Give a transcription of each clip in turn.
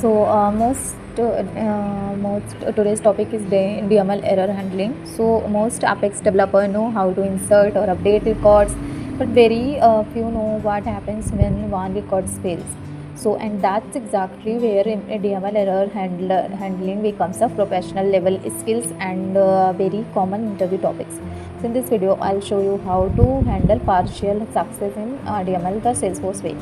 So most today's topic is DML error handling. So most Apex developer know how to insert or update records, but very few know what happens when one record fails. So and that's exactly where DML error handling becomes a professional level skills and very common interview topics. So in this video, I'll show you how to handle partial success in DML the Salesforce way.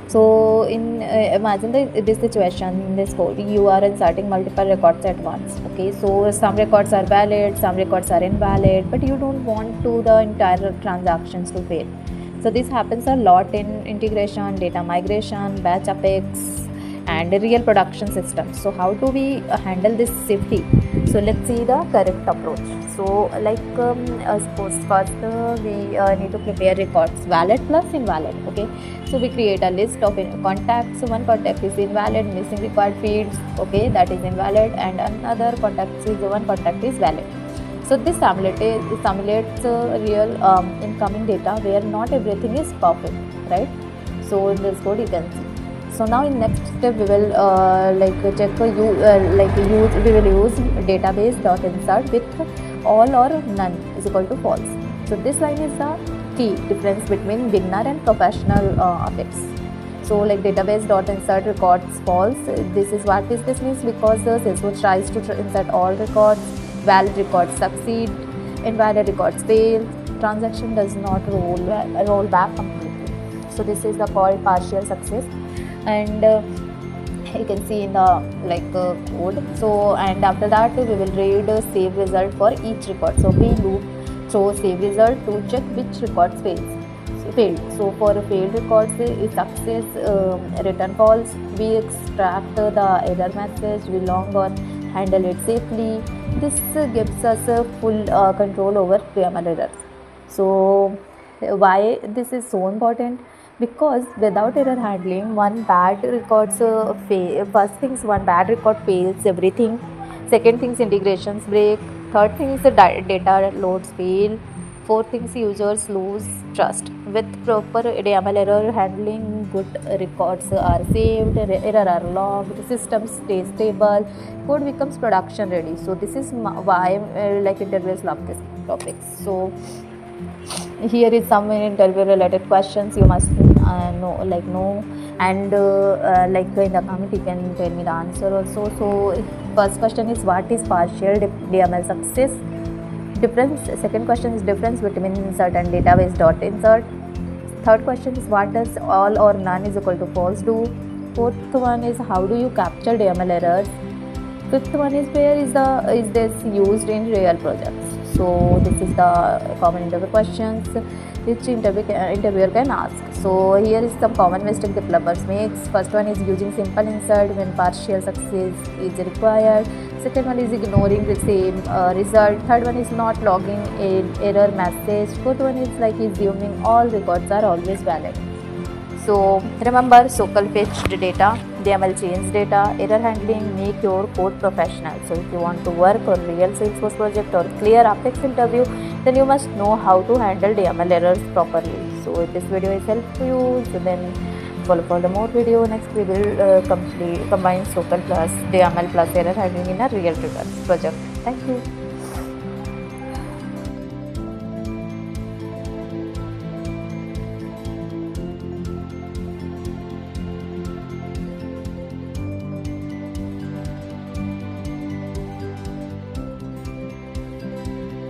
So, in imagine this situation in this code, you are inserting multiple records at once. Okay, so some records are valid, some records are invalid, but you don't want to the entire transactions to fail. So this happens a lot in integration, data migration, batch Apex, and real production systems. So how do we handle this safety? So let's see the correct approach. So suppose first we need to prepare records valid plus invalid. Okay, so we create a list of contacts. So one contact is invalid, missing required fields. Okay, that is invalid, and another contact is one contact is valid. So this simulates real incoming data where not everything is perfect, right? So in this code you can see. So now in next step we will we will use database.insert with all or none is equal to false. So this line is the key difference between beginner and professional Apex. So like database.insert records false. This is what this means, because the Salesforce tries to insert all records. Valid records succeed, invalid records fail, transaction does not roll back completely. So this is the called partial success, and you can see in the code. So and after that we will read save result for each record. So we loop through save result to check which records failed. So for failed records is success return false. We extract the error message, we log on, handle it safely. This gives us a full control over DML errors. So why this is so important? Because without error handling, one bad records first things, one bad record fails everything. Second things, integrations break. Third thing is the data loads fail. Fourth things, users lose trust. With proper DML error handling, good records are saved, error are logged, the system stays stable, code becomes production ready. So this is why interviewers love this topic. So here is some interview related questions you must know, and in the comment you can tell me the answer also. So first question is, what is partial DML success? Difference. Second question is difference between insert and database.insert. Third question is, what does all or none is equal to false do? Fourth one is, how do you capture DML errors? Fifth one is, where is this used in real projects? So this is the common interview questions which interviewer can ask. So here is some common mistake developers makes. First one is using simple insert when partial success is required. Second one is ignoring the same result. Third one is not logging an error message. Fourth one is like assuming all records are always valid. So remember, SOQL fetched data, DML changed data, error handling make your code professional. So if you want to work on real Salesforce project or clear Apex interview, then you must know how to handle DML errors properly. So if this video is helpful to you, so then follow for the more video. Next we will combine SOQL plus DML plus error handling in a real project. Thank you.